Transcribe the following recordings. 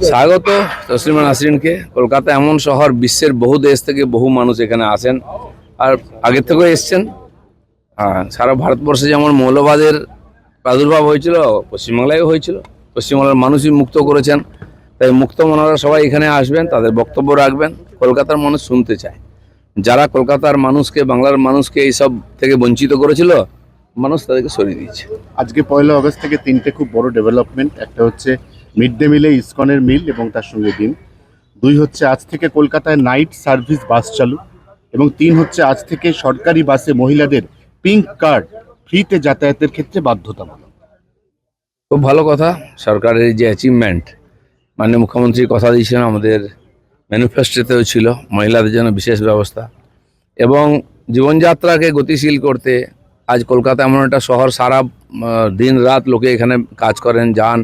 স্বাগত তসলিমা নাসরিনকে। কলকাতা এমন শহর, বিশ্বের বহু দেশ থেকে বহু মানুষ এখানে আসেন আর আগের থেকেও এসছেন। সারা ভারতবর্ষে যেমন মৌলবাদের প্রাদুর্ভাব হয়েছিল, পশ্চিমবাংলায়ও হয়েছিল। পশ্চিমবাংলার মানুষই মুক্ত করেছেন, তাই মুক্ত মনারা সবাই এখানে আসবেন, তাদের বক্তব্য রাখবেন। কলকাতার মানুষ শুনতে চায়। যারা কলকাতার মানুষকে, বাংলার মানুষকে এইসব থেকে বঞ্চিত করেছিল, মানুষ তাদেরকে সরিয়ে দিয়েছে। আজকে 1 আগস্ট থেকে 3টে খুব বড় ডেভেলপমেন্ট। একটা হচ্ছে মিড ডে মিলে ইসকনের মিল এবং তার সঙ্গে ডিম। 2 হচ্ছে আজ থেকে কলকাতায় নাইট সার্ভিস বাস চালু, এবং 3 হচ্ছে আজ থেকে সরকারি বাসে মহিলাদের পিঙ্ক কার্ড ফ্রিতে যাতায়াতের ক্ষেত্রে বাধ্যতামূলক। খুব ভালো কথা। সরকারের যে অ্যাচিভমেন্ট, মাননীয় মুখ্যমন্ত্রী কথা দিয়েছেন, আমাদের ম্যানিফেস্টোতেও ছিল মহিলাদের জন্য বিশেষ ব্যবস্থা এবং জীবনযাত্রাকে গতিশীল করতে। আজ কলকাতা এমন একটা শহর, সারা দিন রাত লোকে এখানে কাজ করেন, যান।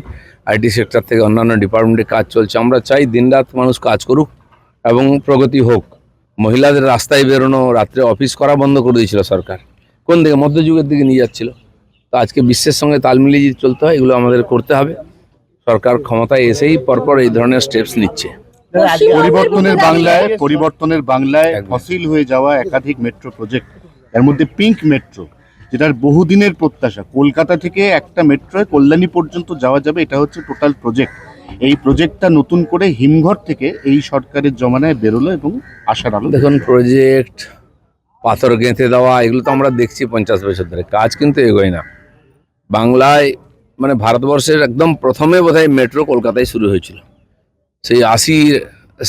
আইটি সেক্টর থেকে অন্যান্য ডিপার্টমেন্টে কাজ চলছে। আমরা চাই দিন রাত মানুষ কাজ করুক এবং প্রগতি হোক। মহিলাদের রাস্তায় বেরোনো, রাত্রে অফিস করা বন্ধ করে দিয়েছিল সরকার। কোন দিকে? মধ্যযুগের দিকে নিয়ে যাচ্ছিল। তো আজকে বিশ্বের সঙ্গে তাল মিলিয়ে যদি চলতে হয়, এগুলো আমাদের করতে হবে। সরকার ক্ষমতায় এসেই পরপর এই ধরনের স্টেপস নিচ্ছে। পরিবর্তনের বাংলায় ফসিল হয়ে যাওয়া একাধিক মেট্রো প্রজেক্ট, এর মধ্যে পিঙ্ক মেট্রো, যেটার বহুদিনের প্রত্যাশা। কলকাতা থেকে একটা মেট্রোয় কল্যাণী পর্যন্ত যাওয়া যাবে, এটা হচ্ছে টোটাল প্রজেক্ট। এই প্রজেক্টটা নতুন করে হিমঘর থেকে এই সরকারের জমানায় বেরোলো এবং আশার আলো। দেখুন, প্রজেক্ট, পাথর গেঁথে দেওয়া, এগুলো তো আমরা দেখছি 50 বছর ধরে। কাজ কিন্তু এগোয় না। বাংলায় মানে ভারতবর্ষের একদম প্রথমে বোধহয় মেট্রো কলকাতায় শুরু হয়েছিল, সেই 80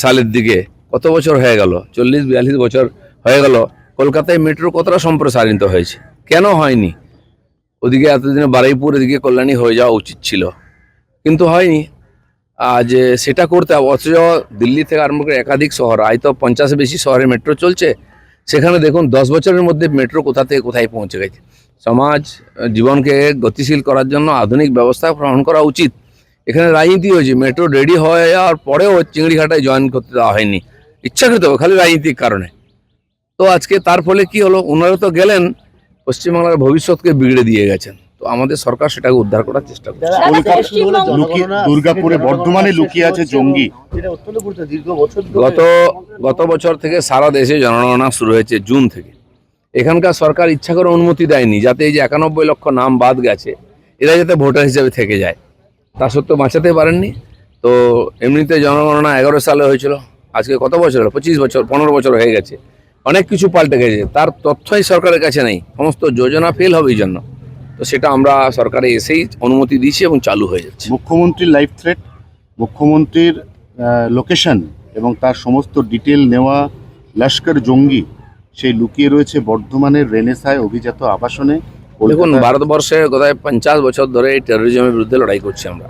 সালের দিকে। কত বছর হয়ে গেল? 40-42 বছর হয়ে গেল। কলকাতায় মেট্রো কতটা সম্প্রসারিত হয়েছে? কেন হয়নি? ওদিকে এতদিনে বারুইপুর, এদিকে কল্যাণী হয়ে যাওয়া উচিত ছিল, কিন্তু হয়নি। আজ সেটা করতে হবে। অথচ দিল্লি থেকে আরম্ভ করে একাধিক শহর, আজ তো 50 বেশি শহরে মেট্রো চলছে। সেখানে দেখুন 10 বছরের মধ্যে মেট্রো কোথা থেকে কোথায় পৌঁছে গেছে। সমাজ জীবনকে গতিশীল করার জন্য আধুনিক ব্যবস্থা গ্রহণ করা উচিত। এখানে রাজনীতি হয়েছে। মেট্রো রেডি হয়ে যাওয়ার পরেও চিংড়িঘাটায় জয়েন করতে দেওয়া হয়নি, ইচ্ছাকৃত, খালি রাজনীতির কারণে। তো আজকে তার ফলে কি হলো? ওনারা তো গেলেন, পশ্চিমবাংলার ভবিষ্যৎকে বিগড়ে দিয়ে গেছেন। তো আমাদের সরকার সেটাকে উদ্ধার করার চেষ্টা করছে। দুর্গাপুরে, বর্ধমানে লুকিয়ে আছে জঙ্গি। গত বছর থেকে সারা দেশে জনগণনা শুরু হয়েছে, জুন থেকে। এখানকার সরকার ইচ্ছা করে অনুমতি দেয়নি, যাতে এই যে 91 লক্ষ নাম বাদ গেছে, এরা যাতে ভোটার হিসেবে থেকে যায়। তা সত্ত্বেও বাঁচাতে পারেননি। তো এমনিতে জনগণনা 11 সালে হয়েছিল। আজকে কত বছর হলো? 25 বছর, 15 বছর হয়ে গেছে। অনেক কিছু পাল্টে গেছে। তার তথ্যই সরকারের কাছে নেই। সমস্ত যোজনা ফেল হবে এই জন্য। তো সেটা আমরা সরকারে এসেই অনুমতি দিয়েছি এবং চালু হয়ে যাচ্ছে। মুখ্যমন্ত্রীর লাইফ থ্রেট, মুখ্যমন্ত্রীর লোকেশন এবং তার সমস্ত ডিটেল নেওয়া লস্কর জঙ্গি, সেই লুকিয়ে রয়েছে বর্ধমানের রেনেসায় অভিজাত আবাসনে। দেখুন, ভারতবর্ষে কোথায় 50 বছর ধরে এই টেরোরিজমের বিরুদ্ধে লড়াই করছি আমরা,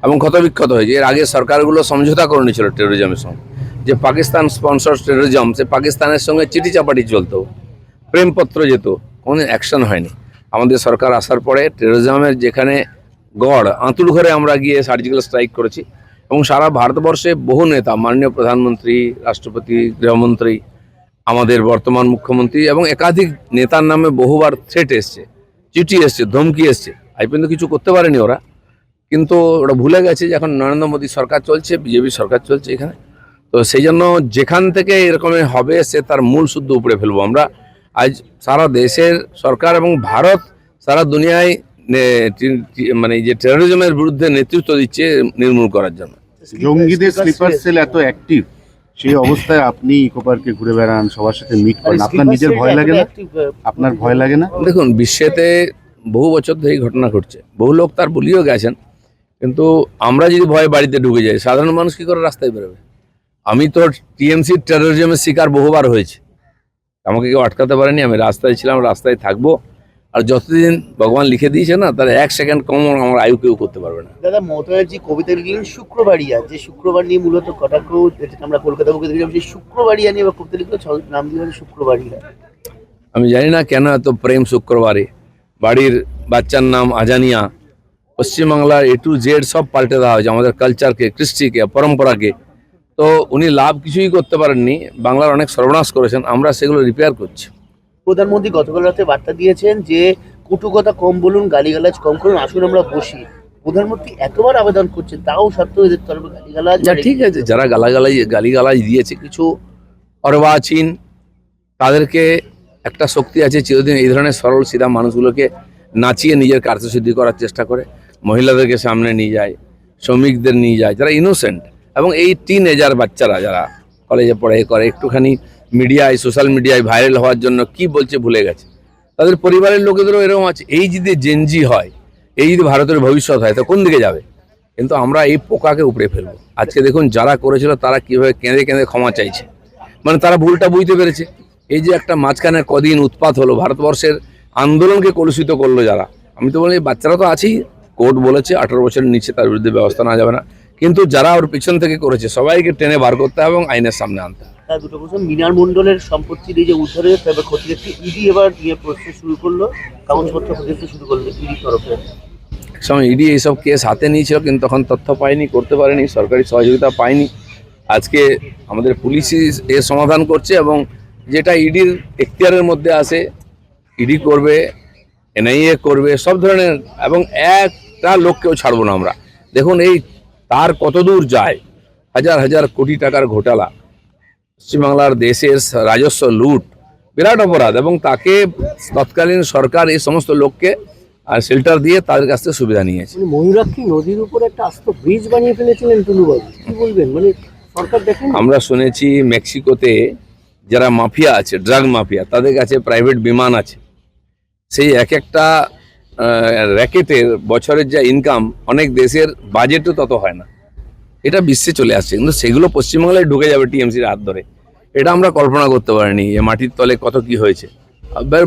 এবং ক্ষতবিক্ষত হয়েছে। এর আগে সরকারগুলো সমঝোতা করে নিয়েছিল টেরোরিজমের সঙ্গে। যে পাকিস্তান স্পন্সর টেরোরিজম, সে পাকিস্তানের সঙ্গে চিঠি চাপাটি চলতো, প্রেমপত্র যেত, কোনো অ্যাকশন হয়নি। আমাদের সরকার আসার পরে টেরোরিজমের যেখানে গড়, আঁতুল ঘরে আমরা গিয়ে সার্জিক্যাল স্ট্রাইক করেছি। এবং সারা ভারতবর্ষে বহু নেতা, মাননীয় প্রধানমন্ত্রী, রাষ্ট্রপতি, গৃহমন্ত্রী, আমাদের বর্তমান মুখ্যমন্ত্রী এবং একাধিক নেতার নামে বহুবার থ্রেট এসছে, চিঠি এসছে, ধমকি এসছে। আজ পর্যন্ত কিছু করতে পারেনি ওরা, কিন্তু ওরা ভুলে গেছে যে এখন নরেন্দ্র মোদী সরকার চলছে, বিজেপি সরকার চলছে এখানে। তো সেই জন্য যেখান থেকে এরকমের হবে, সে তার মূল শুদ্ধ উপড়ে ফেলবো আমরা। আজ সারা দেশের সরকার এবং ভারত সারা দুনিয়ায় মানে যে টেরোরিজমের বিরুদ্ধে নেতৃত্ব দিচ্ছে নির্মূল করার জন্য। জঙ্গিদের স্লিপার সেল এত অ্যাক্টিভ, সেই অবস্থায় আপনি ইকো পার্কে ঘুরে বেড়ান, সবার সাথে মিট করেন, আপনার নিজের ভয় লাগে না? আপনার ভয় লাগে না? দেখুন, বিশ্বেতে বহু বছর ধরে এই ঘটনা ঘটছে, বহু লোক তার বলিও গেছেন। কিন্তু আমরা যদি ভয়ে বাড়িতে ঢুকে যাই, সাধারণ মানুষ কি করে রাস্তায় বেরোবে? আমি তো টিএমসি টেরোরিজমের শিকার বহুবার হয়েছি, আমাকে কেউ আটকাতে পারেনি। আমি রাস্তায় ছিলাম, রাস্তায় থাকবো। আর যতদিন ভগবান লিখে দিয়েছে না, তার 1 সেকেন্ড কম আমার আয়ু কেউ করতে পারবে না। দাদা, মমতা ব্যানার্জি কবিতা লিখলেন শুক্রবারিয়া, যে শুক্রবার নিয়ে মূলত কটাক্ষ, আমরা কলকাতা বুকে দেখলাম, সেই শুক্রবারিয়া নিয়ে কবিতা লিখলো, নাম দিয়ে শুক্রবারিয়া। আমি জানি না কেন এত প্রেম শুক্রবারে। বাড়ির বাচ্চার নাম আজানিয়া। পশ্চিমবাংলার A to Z সব পাল্টে দেওয়া হয়েছে, আমাদের কালচারকে, কৃষ্টিকে, পরম্পরাকে। তো উনি লাভ কিছুই করতে পারেননি, বাংলার অনেক সর্বনাশ করেছেন। আমরা সেগুলো রিপেয়ার করছি। প্রধানমন্ত্রী গতকাল রাতে বার্তা দিয়েছেন যে কটু কথা কম বলুন, গালিগালাজ কম করুন, আসুন আমরা বসি। প্রধানমন্ত্রী এতবার আবেদন করছেন, তাও সত্ত্বেও এদের তরফে গালিগালাজ। যা ঠিক আছে, যারা গালিগালাজ দিয়েছে কিছু অর্বাচীন, তাদেরকে একটা শক্তি আছে চিরদিন এই ধরনের সরল সিধা মানুষগুলোকে নাচিয়ে নিজের কার্যসিদ্ধি করার চেষ্টা করে, মহিলাদেরকে সামনে নিয়ে যায়, শ্রমিকদের নিয়ে যায় যারা ইনোসেন্ট, এবং এই টিনেজার বাচ্চারা যারা কলেজে পড়ে করে একটুখানি মিডিয়ায় সোশ্যাল মিডিয়ায় ভাইরাল হওয়ার জন্য কি বলছে ভুলে গেছে, তাদের পরিবারের লোকেদেরও এরকম আছে। এই যদি জেনজি হয়, এই যদি ভারতের ভবিষ্যৎ হয়, তো কোন দিকে যাবে? কিন্তু আমরা এই পোকাকে উপড়ে ফেলবো। আজকে দেখুন যারা করেছিল তারা কিভাবে কেঁদে কেঁদে ক্ষমা চাইছে, মানে তারা ভুলটা বুঝতে পেরেছে। এই যে একটা মাঝখানে কদিন উৎপাত হলো, ভারতবর্ষের আন্দোলনকে কলুষিত করলো যারা, আমি তো বলি বাচ্চারা তো আছেই, কোর্ট বলেছে 18 বছরের নিচে তার বিরুদ্ধে ব্যবস্থা নেওয়া যাবে না, কিন্তু যারা ওর পিছন থেকে করেছে সবাইকে টেনে বার করতে হবে এবং আইনের সামনে আনতে হবে। তার দুটো প্রশ্ন, মিনার মণ্ডলের সম্পত্তির এই যে উদ্ধারে তবে ক্ষতিগ্রস্ত, ইডি এবার নিয়ে প্রশ্ন শুরু করলো, কাগজপত্র ক্ষতিগ্রস্ত শুরু করলো ইডি তরফে। সময় ইডি এইসব কেস হাতে নিয়েছিল কিন্তু তখন তথ্য পায়নি, করতে পারেনি, সরকারি সহযোগিতা পায়নি। আজকে আমাদের পুলিশই এর সমাধান করছে, এবং যেটা ইডির এখতিয়ারের মধ্যে আসে ইডি করবে, এনআইএ করবে, সব ধরনের, এবং একটা লোককেও ছাড়বো না আমরা। দেখুন এই তার কত দূর যায়, হাজার হাজার কোটি টাকার ঘোটালা, পশ্চিমবাংলার দেশের রাজস্ব লুট, বিরাট অপরাধ, এবং তাকে তৎকালীন সরকার এই সমস্ত লোককে আর শেল্টার দিয়ে তাদের কাছ থেকে সুবিধা নিয়েছে। ময়ূরাক্ষী নদীর উপর একটা আস্ত ব্রিজ বানিয়ে ফেলেছিলেন টুলুবাবু, কি বলবেন? মানে সরকার দেখেন, আমরা শুনেছি মেক্সিকোতে যারা মাফিয়া আছে, ড্রাগ মাফিয়া, তাদের কাছে প্রাইভেট বিমান আছে, সেই এক একটা র্যাকেটের বছরের যা ইনকাম অনেক দেশের বাজেটও তত হয় না। এটা বিশ্বে চলে আসছে, কিন্তু সেগুলো পশ্চিমবাংলায় ঢুকে যাবে টিএমসির হাত ধরে, এটা আমরা কল্পনা করতে পারিনি। এ মাটির তলে কত কি হয়েছে,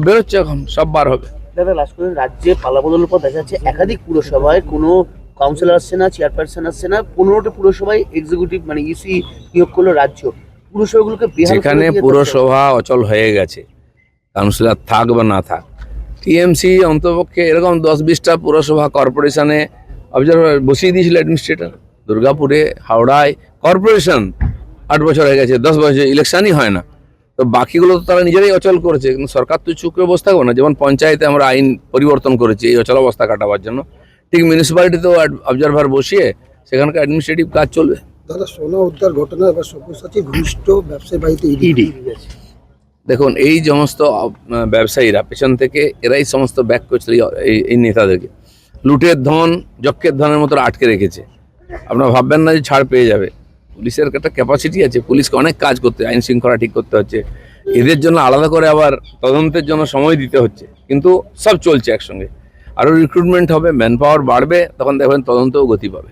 বেরোচ্ছে, এখন সব বার হবে। দাদা লাস্ট করে, রাজ্যে পালাবদলের পর দেখা যাচ্ছে একাধিক পুরসভায় কোনো কাউন্সিলর আসছে না, চেয়ারপারসন আসছে না, 15টা পুরসভায় এক্সিকিউটিভ মানে ইসি নিয়োগ করলো রাজ্য। পুরসভাগুলোকে বেহাল করে যেখানে দিয়ে পুরসভা অচল হয়ে গেছে, কাউন্সিলর থাক বা না থাক, টিএমসি অন্তপক্ষে এরকম 10-20টা পুরসভা কর্পোরেশনে অবজারভার বসিয়ে দিয়েছিল অ্যাডমিনিস্ট্রেটর। দুর্গাপুরে, হাওড়ায় কর্পোরেশন 8 বছর হয়ে গেছে, 10 বছর ইলেকশনই হয় না, তো বাকিগুলো তো তারা নিজেরাই অচল করেছে। কিন্তু সরকার তো চুপ করে বসে থাকবে না। যেমন পঞ্চায়েতে আমরা আইন পরিবর্তন করেছি এই অচল অবস্থা কাটাবার জন্য, ঠিক মিউনিসিপ্যালিটিতেও অবজারভার বসিয়ে সেখানকার অ্যাডমিনিস্ট্রেটিভ কাজ চলবে। দাদা সোনা উদ্ধার ঘটনা এবার সব্যসাচী ঘনিষ্ঠ ব্যবসায়ী বাড়িতে ইডি দেখুন এই সমস্ত ব্যবসায়ীরা পেছন থেকে এরাই সমস্ত ব্যাক করছিল এই নেতাদেরকে, লুটের ধন যক্ষের ধনের মতো আটকে রেখেছে। আপনারা ভাববেন না যে ছাড় পেয়ে যাবে, পুলিশের একটা ক্যাপাসিটি আছে, পুলিশকে অনেক কাজ করতে, আইন শৃঙ্খলা ঠিক করতে হচ্ছে, এদের জন্য আলাদা করে আবার তদন্তের জন্য সময় দিতে হচ্ছে, কিন্তু সব চলছে একসঙ্গে। আরও রিক্রুটমেন্ট হবে, ম্যান পাওয়ার বাড়বে, তখন দেখবেন তদন্তও গতি পাবে।